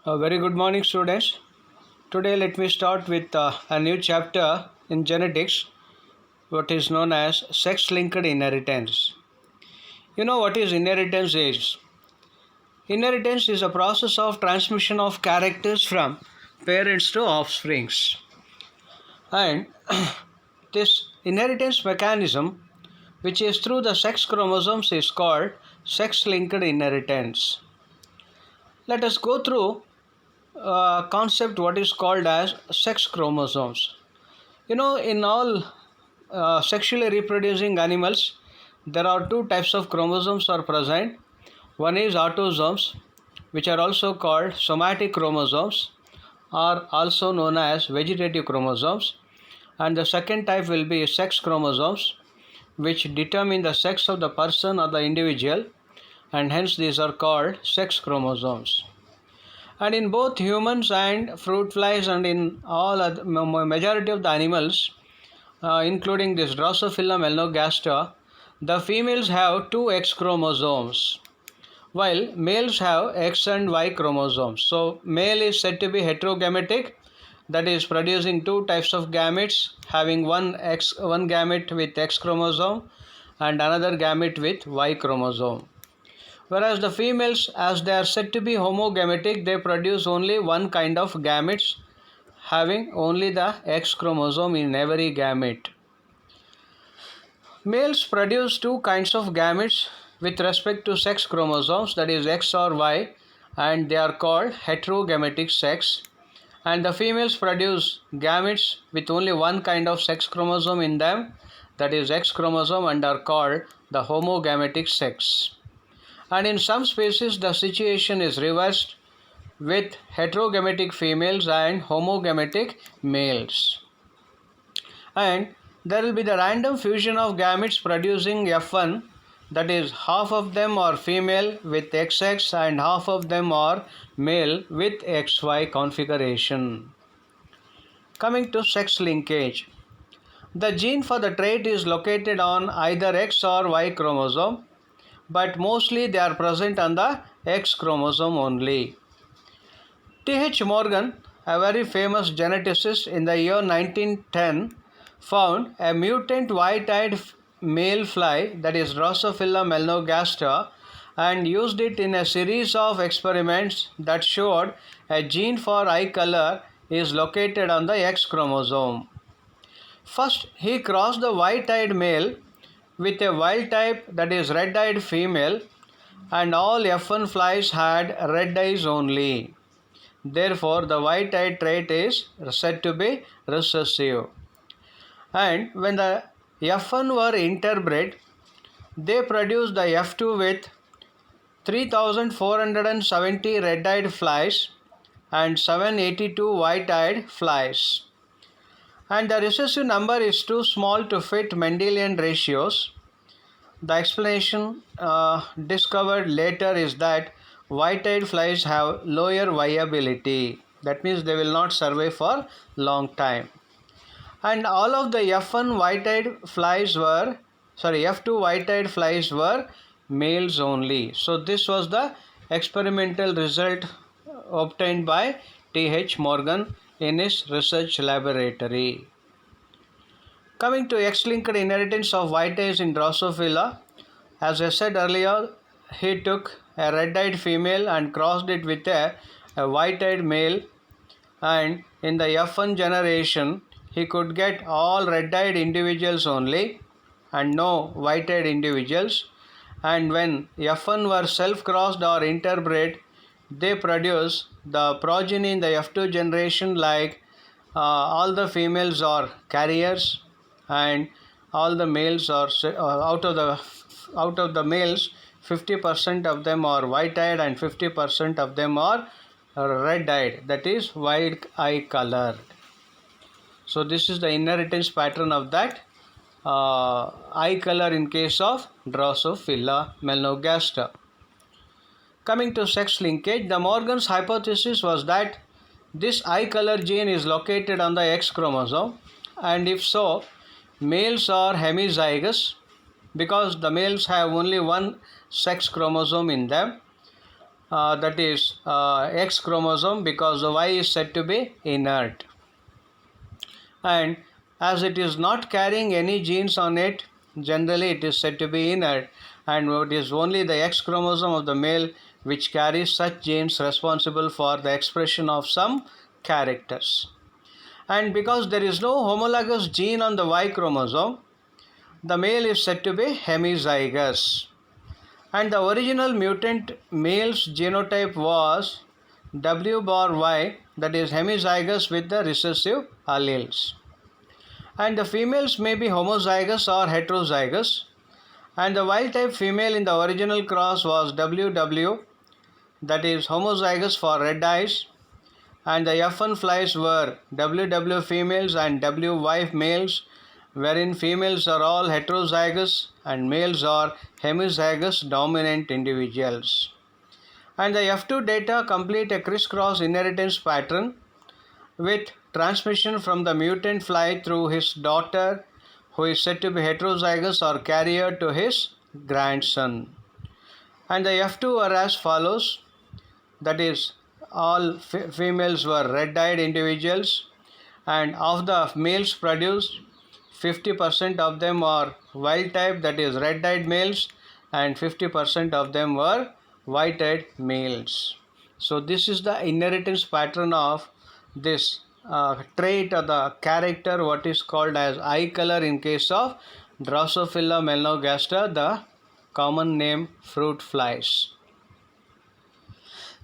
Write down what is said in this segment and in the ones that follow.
A very good morning, students. Today, let me start with a new chapter in genetics, what is known as sex linked inheritance. You know what is inheritance is? Inheritance is a process of transmission of characters from parents to offsprings. And this inheritance mechanism, which is through the sex chromosomes, is called sex linked inheritance. Let us go through concept what is called as sex chromosomes. In all sexually reproducing animals, there are two types of chromosomes are present. One is autosomes, which are also called somatic chromosomes, or also known as vegetative chromosomes. And the second type will be sex chromosomes, which determine the sex of the person or the individual, and hence these are called sex chromosomes. And in both humans and fruit flies and in all other, majority of the animals, including this Drosophila melanogaster, the females have two X chromosomes, while males have X and Y chromosomes. So male is said to be heterogametic, that is producing two types of gametes, having one gamete with X chromosome and another gamete with Y chromosome. Whereas the females, as they are said to be homogametic, they produce only one kind of gametes, having only the X chromosome in every gamete. Males produce two kinds of gametes with respect to sex chromosomes, that is X or Y, and they are called heterogametic sex. And the females produce gametes with only one kind of sex chromosome in them, that is X chromosome, and are called the homogametic sex. And in some species, the situation is reversed with heterogametic females and homogametic males. And there will be the random fusion of gametes producing F1, that is half of them are female with XX and half of them are male with XY configuration. Coming to sex linkage. The gene for the trait is located on either X or Y chromosome, but mostly they are present on the X chromosome only. T.H. Morgan, a very famous geneticist in the year 1910, found a mutant white-eyed male fly, that is Drosophila melanogaster, and used it in a series of experiments that showed a gene for eye color is located on the X chromosome. First, he crossed the white-eyed male with a wild type, that is red-eyed female, and all F1 flies had red eyes only. Therefore, the white-eyed trait is said to be recessive. And when the F1 were interbred, they produced the F2 with 3,470 red-eyed flies and 782 white-eyed flies. And the recessive number is too small to fit Mendelian ratios. The explanation discovered later is that white-eyed flies have lower viability. That means they will not survive for long time. And all of the F2 white-eyed flies were males only. So this was the experimental result obtained by T.H. Morgan in his research laboratory. Coming to X-linked inheritance of white eyes in Drosophila, as I said earlier, he took a red-eyed female and crossed it with a white-eyed male, and in the F1 generation, he could get all red-eyed individuals only and no white-eyed individuals. And when F1 were self-crossed or interbred, they produce the progeny in the F2 generation, like all the females are carriers and all the males are out of the males 50% of them are white-eyed and 50% of them are red-eyed, that is white eye colored. So this is the inheritance pattern of that eye color in case of Drosophila melanogaster. Coming to sex linkage, the Morgan's hypothesis was that this eye color gene is located on the X chromosome, and if so, males are hemizygous because the males have only one sex chromosome in them, that is X chromosome, because the Y is said to be inert. And as it is not carrying any genes on it, generally it is said to be inert, and it is only the X chromosome of the male which carries such genes responsible for the expression of some characters. And because there is no homologous gene on the Y chromosome, the male is said to be hemizygous. And the original mutant male's genotype was W bar Y, that is hemizygous with the recessive alleles. And the females may be homozygous or heterozygous. And the wild type female in the original cross was WW, that is homozygous for red eyes. And the F1 flies were WW females and WY males, wherein females are all heterozygous and males are hemizygous dominant individuals. And the F2 data complete a crisscross inheritance pattern with transmission from the mutant fly through his daughter, who is said to be heterozygous or carrier, to his grandson. And the F2 are as follows, that is all females were red-eyed individuals, and of the males produced, 50% of them are wild type, that is red-eyed males, and 50% of them were white-eyed males. So this is the inheritance pattern of this trait or the character, what is called as eye color in case of Drosophila melanogaster, the common name fruit flies.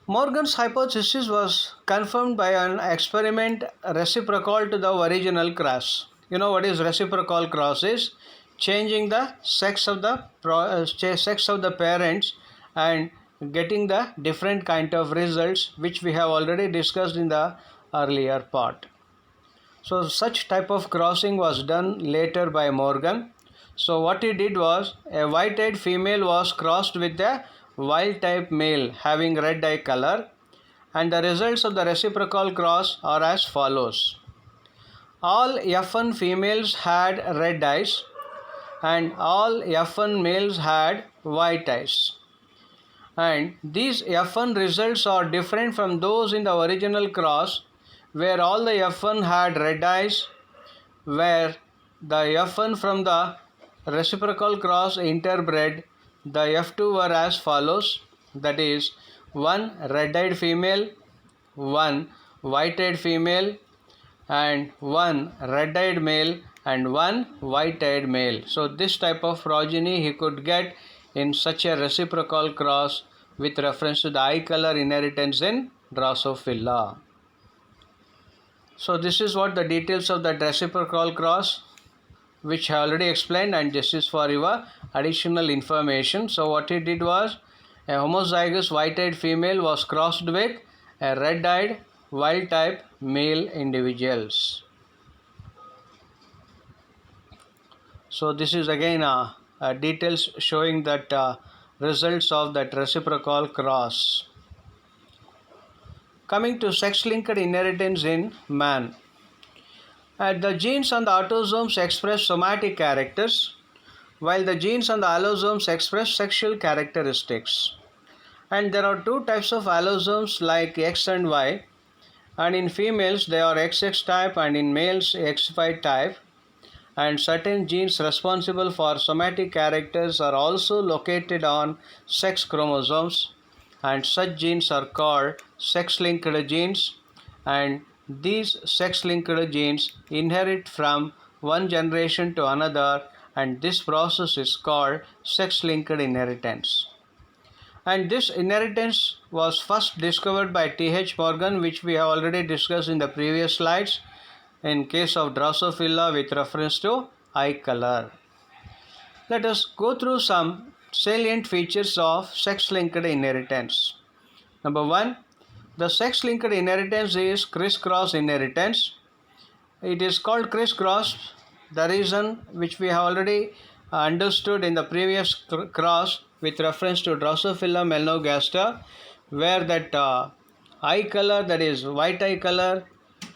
Morgan's hypothesis was confirmed by an experiment reciprocal to the original cross. You know what is reciprocal cross is? Changing the sex of the parents and getting the different kind of results, which we have already discussed in the earlier part. So such type of crossing was done later by Morgan. So what he did was, a white-eyed female was crossed with a wild type male having red eye color, and the results of the reciprocal cross are as follows. All F1 females had red eyes and all F1 males had white eyes. And these F1 results are different from those in the original cross, where all the F1 had red eyes, where the F1 from the reciprocal cross interbred, the F2 were as follows, that is, one red-eyed female, one white-eyed female, and one red-eyed male and one white-eyed male. So this type of progeny he could get in such a reciprocal cross with reference to the eye color inheritance in Drosophila. So this is what the details of that reciprocal cross, which I already explained, and this is for your additional information. So what he did was, a homozygous white-eyed female was crossed with a red-eyed wild-type male individuals. So this is again details showing that results of that reciprocal cross. Coming to sex-linked inheritance in man. The genes on the autosomes express somatic characters, while the genes on the allosomes express sexual characteristics. And there are two types of allosomes like X and Y, and in females they are XX type and in males XY type. And certain genes responsible for somatic characters are also located on sex chromosomes, and such genes are called sex-linked genes, and these sex-linked genes inherit from one generation to another, and this process is called sex-linked inheritance. And this inheritance was first discovered by T.H. Morgan, which we have already discussed in the previous slides, in case of Drosophila with reference to eye color. Let us go through some salient features of sex-linked inheritance. Number 1, the sex-linked inheritance is crisscross inheritance. It is called crisscross, the reason which we have already understood in the previous cross with reference to Drosophila melanogaster, where that eye color, that is white eye color,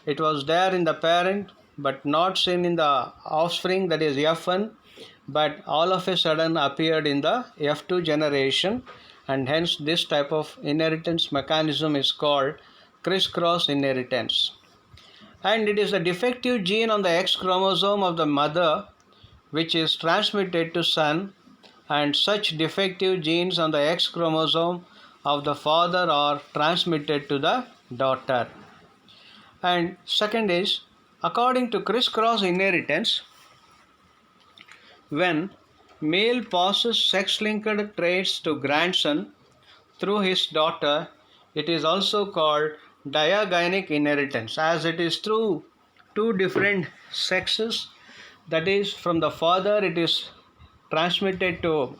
it was there in the parent but not seen in the offspring, that is F1, but all of a sudden appeared in the F2 generation, and hence this type of inheritance mechanism is called crisscross inheritance. And it is a defective gene on the X chromosome of the mother which is transmitted to son, and such defective genes on the X chromosome of the father are transmitted to the daughter. And second is, according to crisscross inheritance, when male passes sex-linked traits to grandson through his daughter, it is also called diagenic inheritance, as it is through two different sexes. That is, from the father it is transmitted to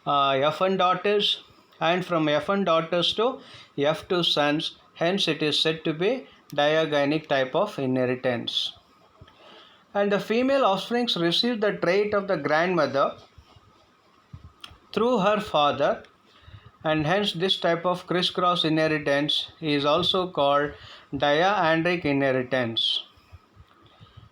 F1 daughters, and from F1 daughters to F2 sons. Hence it is said to be diagenic type of inheritance. And the female offsprings receive the trait of the grandmother through her father, and hence this type of crisscross inheritance is also called diandric inheritance.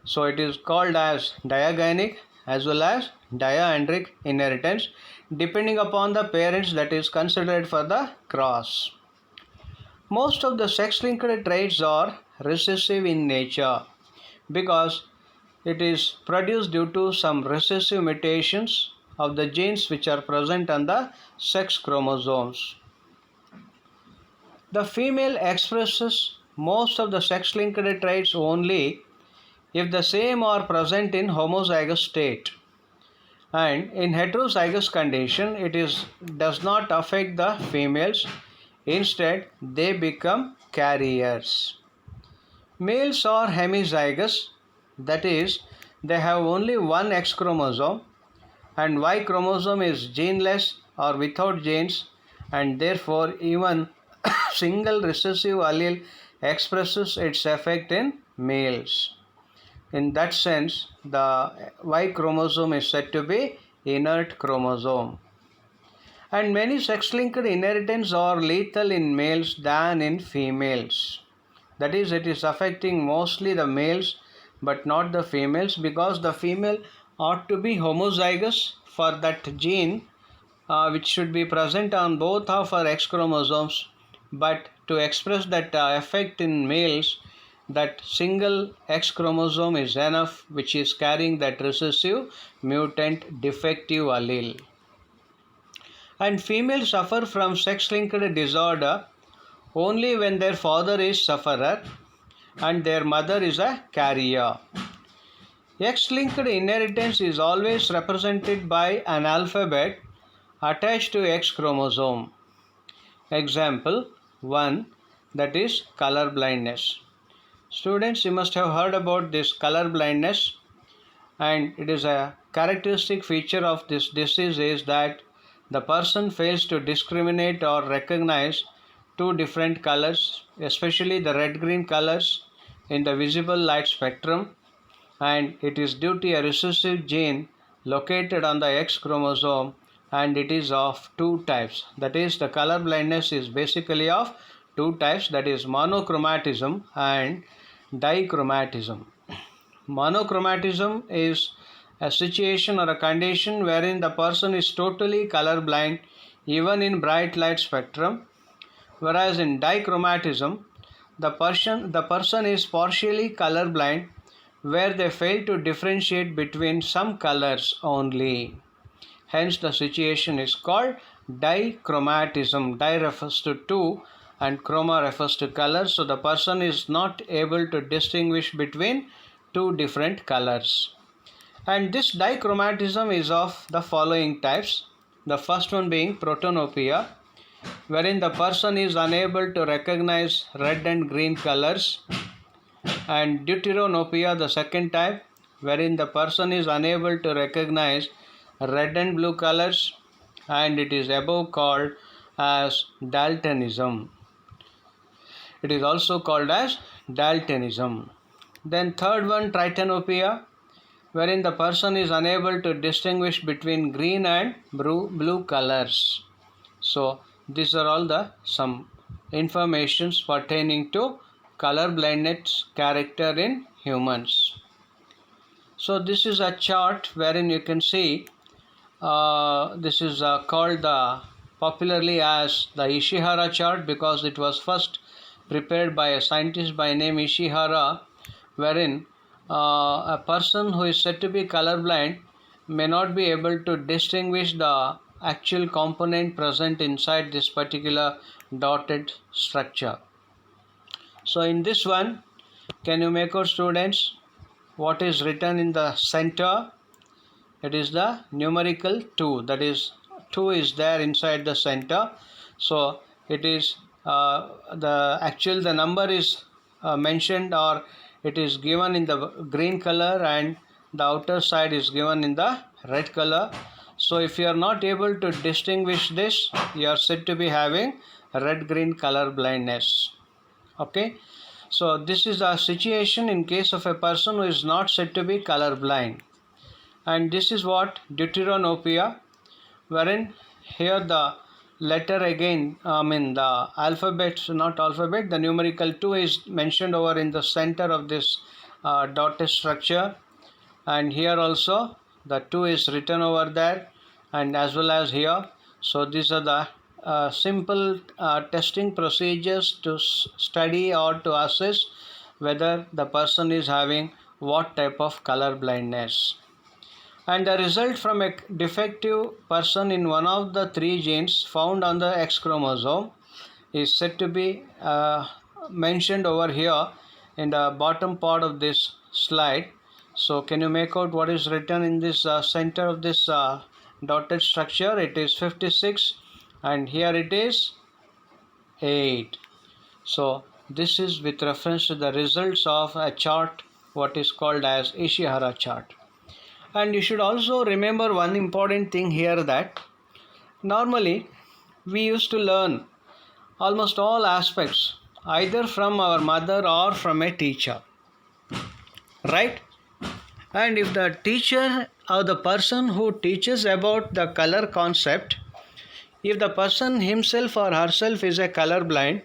So it is called as diagenic as well as diandric inheritance depending upon the parents that is considered for the cross. Most of the sex-linked traits are recessive in nature because it is produced due to some recessive mutations of the genes which are present on the sex chromosomes. The female expresses most of the sex-linked traits only if the same are present in homozygous state, and in heterozygous condition it does not affect the females. Instead, they become carriers. Males are hemizygous, that is, they have only one X chromosome, and Y chromosome is geneless or without genes, and therefore even single recessive allele expresses its effect in males. In that sense, the Y chromosome is said to be inert chromosome. And many sex-linked inheritance are lethal in males than in females. That is, it is affecting mostly the males but not the females, because the female ought to be homozygous for that gene which should be present on both of her X chromosomes, but to express that effect in males, that single X chromosome is enough, which is carrying that recessive mutant defective allele. And females suffer from sex-linked disorder only when their father is sufferer and their mother is a carrier. X-linked inheritance is always represented by an alphabet attached to X chromosome. Example 1, that is color blindness. Students, you must have heard about this color blindness, and it is a characteristic feature of this disease is that the person fails to discriminate or recognize two different colors, especially the red-green colors in the visible light spectrum, and it is due to a recessive gene located on the X chromosome, and it is of two types. That is, the color blindness is basically of two types, that is monochromatism and dichromatism. Monochromatism is a situation or a condition wherein the person is totally colorblind even in bright light spectrum, whereas in dichromatism the person is partially colorblind where they fail to differentiate between some colors only. Hence the situation is called dichromatism. Di refers to two and chroma refers to color, so the person is not able to distinguish between two different colors. And this dichromatism is of the following types. The first one being protanopia, wherein the person is unable to recognize red and green colors, and deuteranopia, the second type, wherein the person is unable to recognize red and blue colors, and it is above called as daltonism. It is also called as daltonism. Then third one, tritanopia, wherein the person is unable to distinguish between green and blue colors. So these are all the some informations pertaining to color blindness character in humans. So this is a chart wherein you can see this is called the popularly as the Ishihara chart, because it was first prepared by a scientist by name Ishihara, wherein a person who is said to be colorblind may not be able to distinguish the actual component present inside this particular dotted structure. So in this one, can you make out, students, what is written in the center? It is the numerical 2, that is 2 is there inside the center. So it is the number is mentioned, or it is given in the green color, and the outer side is given in the red color. So if you are not able to distinguish this, you are said to be having red green color blindness. Okay, so this is a situation in case of a person who is not said to be color blind. And this is what deuteranopia, wherein here the letter again, the alphabet, not alphabet, the numerical 2 is mentioned over in the center of this dotted structure, and here also the 2 is written over there, and as well as here. So these are the simple testing procedures to study or to assess whether the person is having what type of color blindness. And the result from a defective person in one of the 3 genes found on the X chromosome is said to be mentioned over here in the bottom part of this slide. So can you make out what is written in this center of this dotted structure? It is 56, and here it is 8. So this is with reference to the results of a chart, what is called as Ishihara chart. And you should also remember one important thing here, that normally we used to learn almost all aspects either from our mother or from a teacher, right? And if the teacher or the person who teaches about the color concept, if the person himself or herself is a color blind,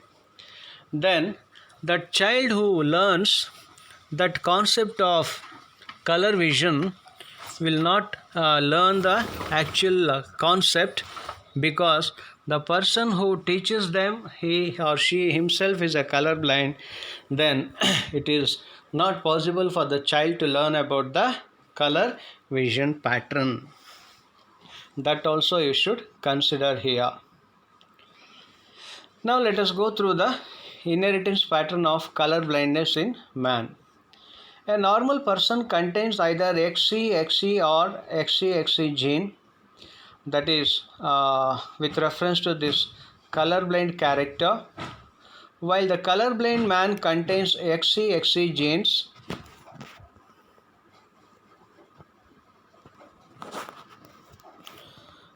then the child who learns that concept of color vision will not learn the actual concept, because the person who teaches them, he or she himself is a color blind. Then it is not possible for the child to learn about the color vision pattern. That also you should consider here. Now let us go through the inheritance pattern of color blindness in man. A normal person contains either XC, XE or XC gene, that is with reference to this colorblind character, while the colorblind man contains XC genes.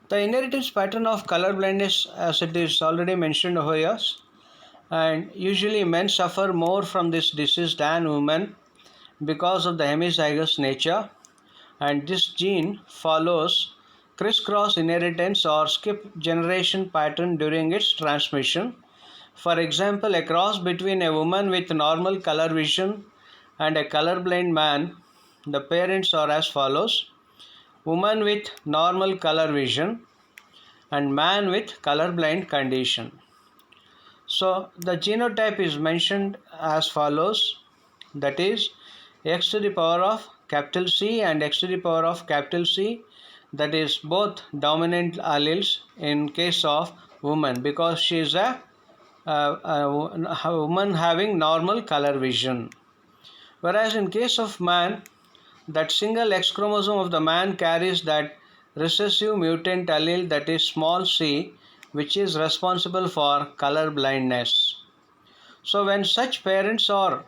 The inheritance pattern of color blindness, as it is already mentioned over here, and usually men suffer more from this disease than women because of the hemizygous nature, and this gene follows crisscross inheritance or skip generation pattern during its transmission. For example, a cross between a woman with normal color vision and a colorblind man, the parents are as follows: woman with normal color vision and man with colorblind condition. So the genotype is mentioned as follows, that is X to the power of capital C and X to the power of capital C, that is both dominant alleles in case of woman, because she is a woman having normal color vision. Whereas in case of man, that single X chromosome of the man carries that recessive mutant allele, that is small c, which is responsible for color blindness. So when such parents are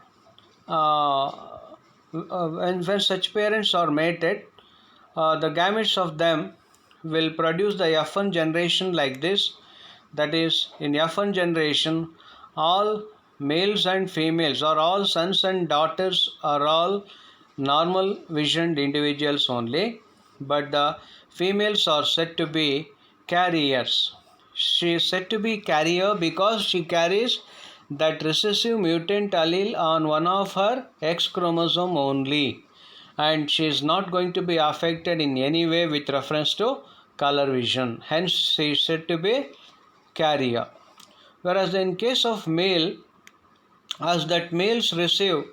when such parents are mated, the gametes of them will produce the F1 generation like this, that is in F1 generation all males and females, or all sons and daughters, are all normal visioned individuals only, but the females are said to be carriers. She is said to be carrier because she carries that recessive mutant allele on one of her X chromosome only, and she is not going to be affected in any way with reference to color vision. Hence she is said to be carrier. Whereas in case of male, as that males receive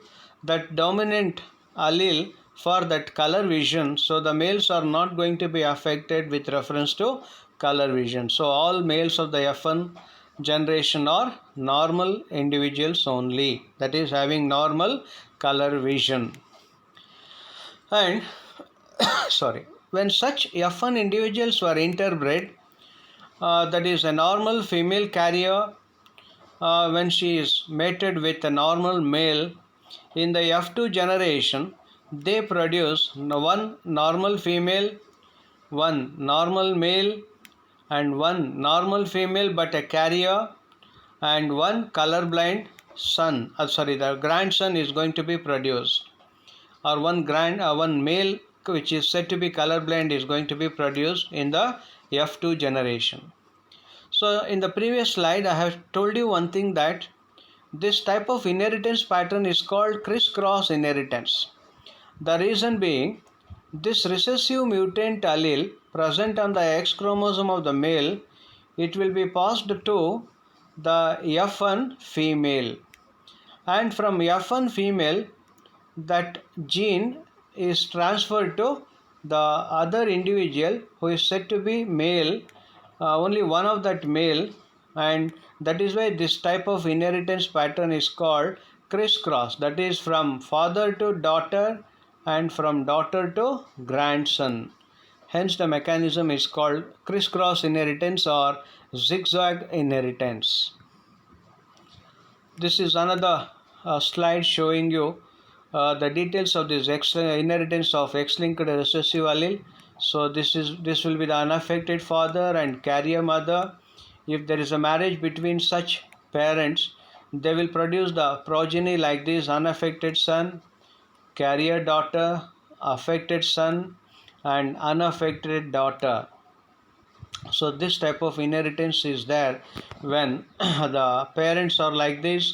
that dominant allele for that color vision, so the males are not going to be affected with reference to color vision. So all males of the F1 generation are normal individuals only, that is having normal color vision. And sorry, when such F1 individuals were interbred, that is a normal female carrier, when she is mated with a normal male, in the F2 generation, they produce one normal female, one normal male, and one normal female but a carrier, and one colorblind son. The grandson is going to be produced, or one male which is said to be colorblind is going to be produced in the F2 generation. So in the previous slide, I have told you one thing, that this type of inheritance pattern is called crisscross inheritance. The reason being, this recessive mutant allele present on the X chromosome of the male, it will be passed to the F1 female, and from F1 female, that gene is transferred to the other individual who is said to be male, only one of that male, and that is why this type of inheritance pattern is called crisscross, that is from father to daughter and from daughter to grandson. Hence the mechanism is called crisscross inheritance or zigzag inheritance. This is another slide showing you the details of this inheritance of X-linked recessive allele. So this will be the unaffected father and carrier mother. If there is a marriage between such parents, they will produce the progeny like this: unaffected son, carrier daughter, affected son, and unaffected daughter. So this type of inheritance is there when the parents are like this,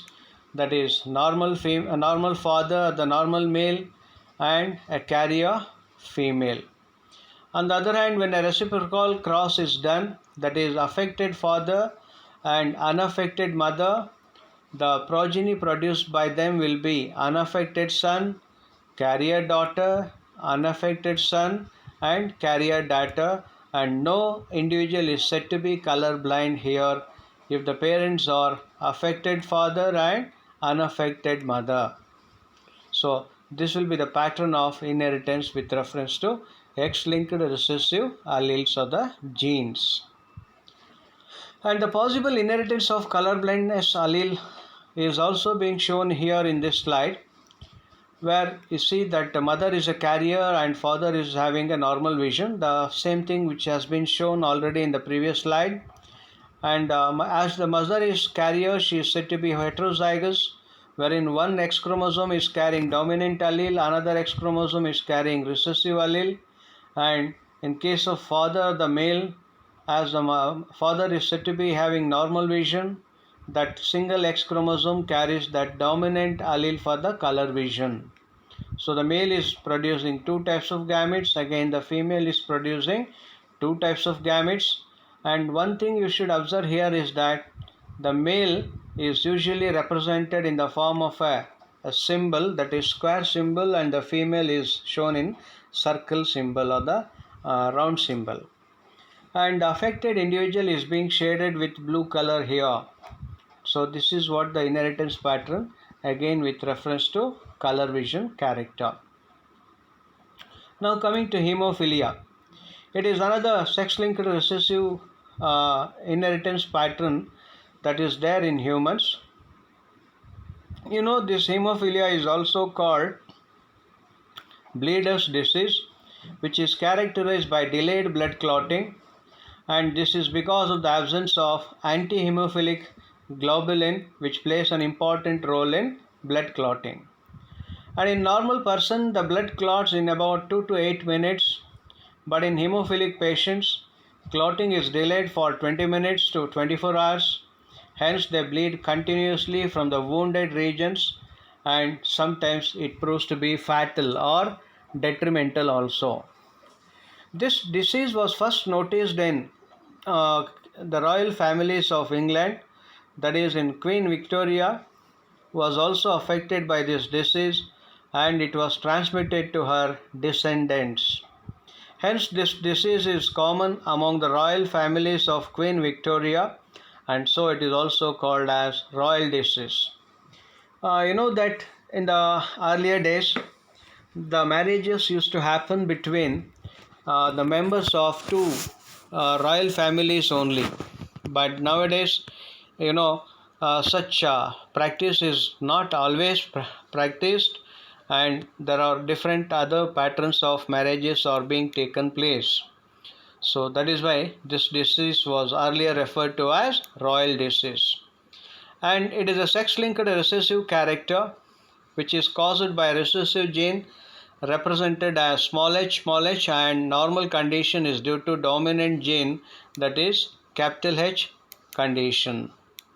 that is normal father, the normal male, and a carrier female. On the other hand, when a reciprocal cross is done, that is affected father and unaffected mother, the progeny produced by them will be unaffected son, carrier daughter, unaffected son, and carrier daughter, and no individual is said to be color blind here if the parents are affected father and unaffected mother. So this will be the pattern of inheritance with reference to X-linked recessive alleles of the genes. And the possible inheritance of color blindness allele is also being shown here in this slide, where you see that the mother is a carrier and father is having a normal vision, the same thing which has been shown already in the previous slide. And as the mother is carrier, she is said to be heterozygous, wherein one X chromosome is carrying dominant allele, another X chromosome is carrying recessive allele. And in case of father, the male, as the father is said to be having normal vision, that single X chromosome carries that dominant allele for the color vision. So the male is producing two types of gametes, again the female is producing two types of gametes. And one thing you should observe here is that the male is usually represented in the form of a symbol, that is square symbol, and the female is shown in circle symbol or the round symbol. And the affected individual is being shaded with blue color here. So this is what the inheritance pattern, again with reference to color vision character. Now coming to hemophilia, it is another sex-linked recessive inheritance pattern that is there in humans. You know, this hemophilia is also called bleeder's disease, which is characterized by delayed blood clotting, and this is because of the absence of anti-hemophilic globulin, which plays an important role in blood clotting. And in normal person, the blood clots in about 2 to 8 minutes, but in hemophilic patients, clotting is delayed for 20 minutes to 24 hours. Hence, they bleed continuously from the wounded regions, and sometimes it proves to be fatal or detrimental also. This disease was first noticed in the royal families of England, that is in Queen Victoria, was also affected by this disease, and it was transmitted to her descendants. Hence, this disease is common among the royal families of Queen Victoria, and so it is also called as royal disease. You know that in the earlier days, the marriages used to happen between the members of two royal families only. But nowadays, you know, such practice is not always practiced, and there are different other patterns of marriages are being taken place. So that is why this disease was earlier referred to as royal disease. And it is a sex-linked recessive character which is caused by a recessive gene represented as small h, and normal condition is due to dominant gene, that is capital H condition,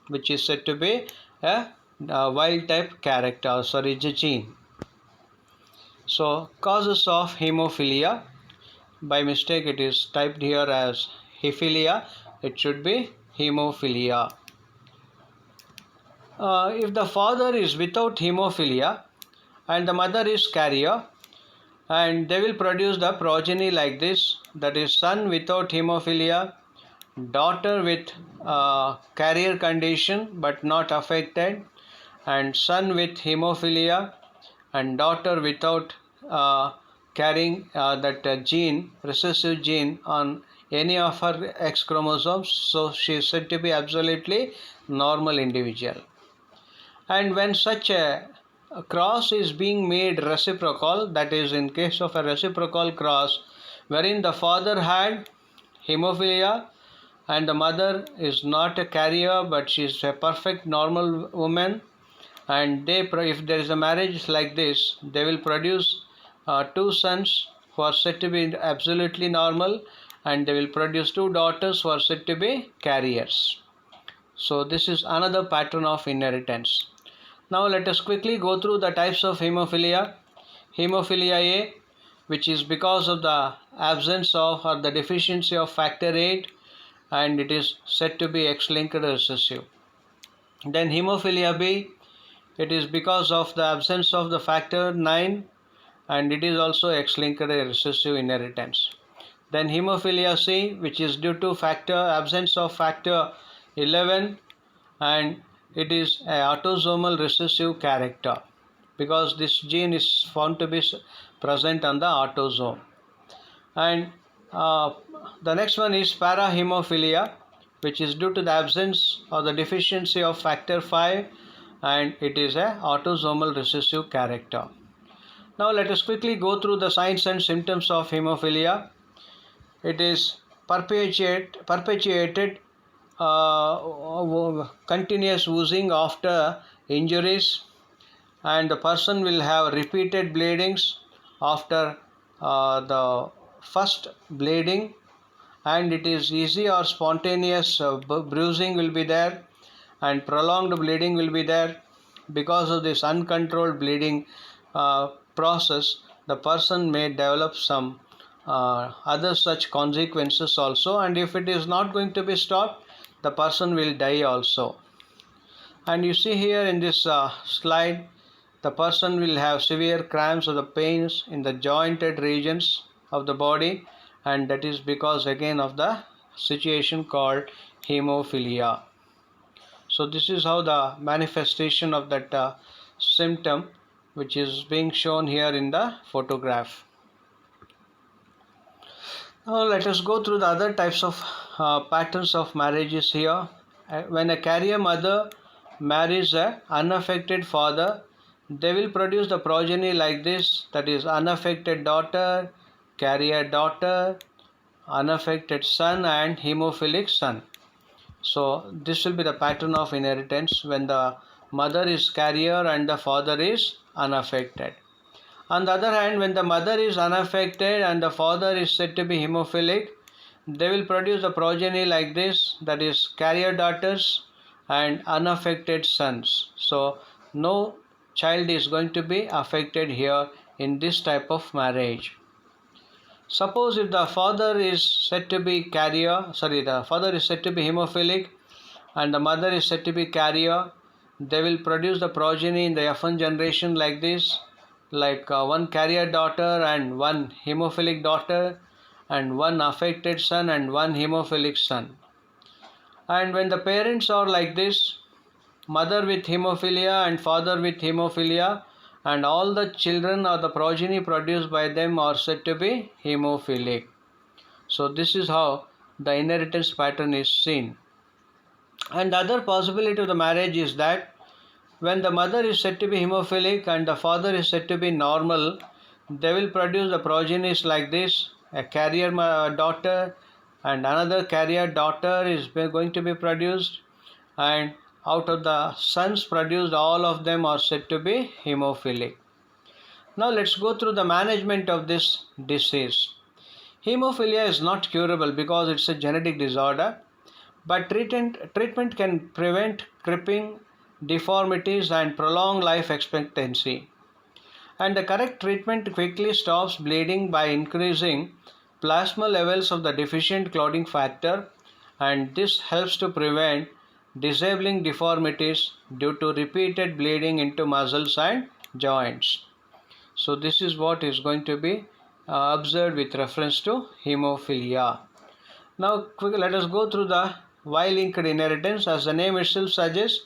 which is said to be a wild type character, sorry, gene. So causes of hemophilia, by mistake it is typed here as hephilia, it should be hemophilia. If the father is without hemophilia and the mother is carrier, and they will produce the progeny like this, that is son without hemophilia, daughter with carrier condition but not affected, and son with hemophilia and daughter without carrying that gene, recessive gene on any of her X chromosomes, so she is said to be absolutely normal individual. And when such a cross is being made reciprocal, that is in case of a reciprocal cross wherein the father had hemophilia and the mother is not a carrier but she is a perfect normal woman, and if there is a marriage like this, they will produce two sons who are said to be absolutely normal, and they will produce two daughters who are said to be carriers. So this is another pattern of inheritance. Now let us quickly go through the types of hemophilia. Hemophilia A, which is because of the absence of or the deficiency of factor VIII, and it is said to be X-linked recessive. Then hemophilia B, it is because of the absence of the factor IX, and it is also X-linked recessive inheritance. Then hemophilia C, which is due to absence of factor 11, and it is an autosomal recessive character because this gene is found to be present on the autosome. And the next one is parahemophilia, which is due to the absence or the deficiency of factor 5, and it is a autosomal recessive character. Now let us quickly go through the signs and symptoms of hemophilia. It is perpetuated continuous oozing after injuries, and the person will have repeated bleedings after the first bleeding, and it is easy or spontaneous bruising will be there, and prolonged bleeding will be there. Because of this uncontrolled bleeding process, the person may develop some other such consequences also, and if it is not going to be stopped, the person will die also. And you see here in this slide, the person will have severe cramps or the pains in the jointed regions of the body, and that is because again of the situation called hemophilia. So this is how the manifestation of that symptom, which is being shown here in the photograph. Now let us go through the other types of patterns of marriages here. When a carrier mother marries an unaffected father, they will produce the progeny like this, that is unaffected daughter, carrier daughter, unaffected son, and hemophilic son. So this will be the pattern of inheritance when the mother is carrier and the father is unaffected. On the other hand, when the mother is unaffected and the father is said to be hemophilic, they will produce a progeny like this, that is carrier daughters and unaffected sons. So no child is going to be affected here in this type of marriage. Suppose if the father is said to be the father is said to be hemophilic and the mother is said to be carrier, they will produce the progeny in the F1 generation like this, like one carrier daughter and one hemophilic daughter, and one affected son and one hemophilic son. And when the parents are like this, mother with hemophilia and father with hemophilia, and all the children or the progeny produced by them are said to be hemophilic. So this is how the inheritance pattern is seen. And the other possibility of the marriage is that when the mother is said to be hemophilic and the father is said to be normal, they will produce the progenies like this: a carrier daughter and another carrier daughter is going to be produced, and out of the sons produced, all of them are said to be hemophilic. Now let's go through the management of this disease. Hemophilia is not curable because it's a genetic disorder, but treatment can prevent crippling deformities and prolong life expectancy. And the correct treatment quickly stops bleeding by increasing plasma levels of the deficient clotting factor, and this helps to prevent disabling deformities due to repeated bleeding into muscles and joints. So this is what is going to be observed with reference to hemophilia. Now quickly let us go through the Y-linked inheritance. As the name itself suggests,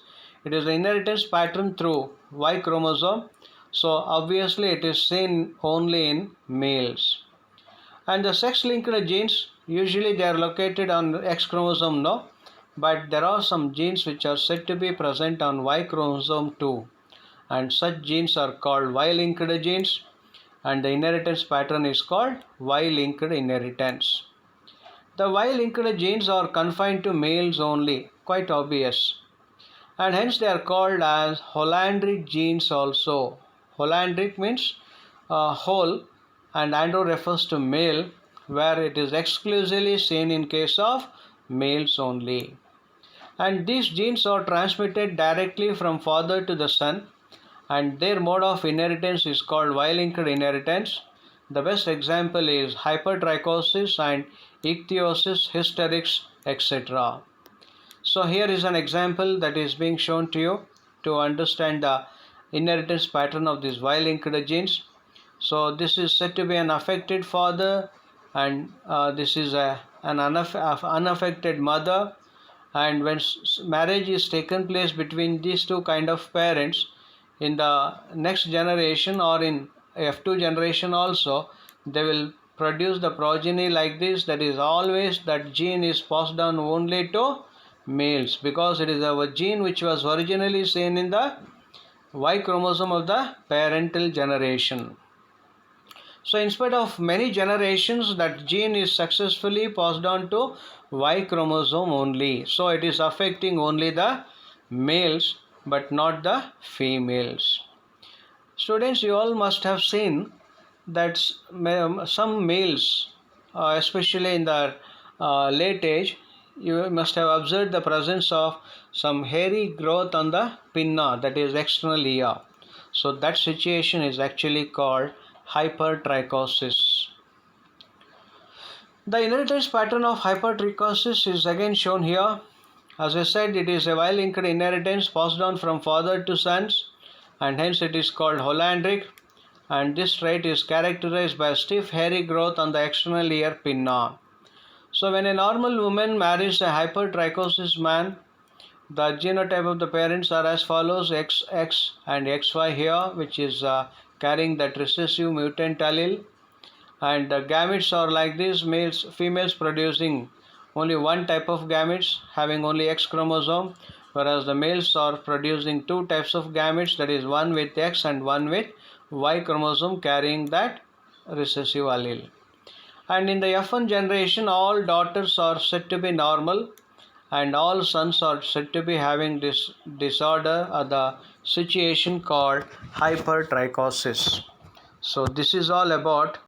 it is the inheritance pattern through Y chromosome. So obviously it is seen only in males. And the sex-linked genes, usually they are located on X chromosome, no, but there are some genes which are said to be present on Y chromosome too, and such genes are called Y-linked genes, and the inheritance pattern is called Y-linked inheritance. The Y-linked genes are confined to males only, quite obvious, and hence they are called as Hollandric genes also. Hollandric means whole, and andro refers to male, where it is exclusively seen in case of males only. And these genes are transmitted directly from father to the son, and their mode of inheritance is called Y-linked inheritance. The best example is hypertrichosis and ichthyosis hysterix, etc. So here is an example that is being shown to you to understand the inheritance pattern of these Y-linked genes. So this is said to be an affected father, and this is an unaffected mother. And when marriage is taken place between these two kind of parents, in the next generation or in F2 generation also, they will produce the progeny like this. That is, always that gene is passed down only to males, because it is a gene which was originally seen in the Y chromosome of the parental generation. So in spite of many generations, that gene is successfully passed on to Y chromosome only. So it is affecting only the males but not the females. Students, you all must have seen that some males, especially in the late age, you must have observed the presence of some hairy growth on the pinna, that is external ear. So that situation is actually called hypertrichosis. The inheritance pattern of hypertrichosis is again shown here. As I said, it is a Y-linked inheritance passed on from father to sons, and hence it is called Hollandric, and this trait is characterized by stiff hairy growth on the external ear pinna. So when a normal woman marries a hypertrichosis man, the genotype of the parents are as follows: XX and XY here, which is carrying that recessive mutant allele, and the gametes are like this: males, females producing only one type of gametes having only X chromosome, whereas the males are producing two types of gametes, that is one with X and one with Y chromosome carrying that recessive allele. And in the F1 generation, all daughters are said to be normal and all sons are said to be having this disorder or the situation called hypertrichosis. So this is all about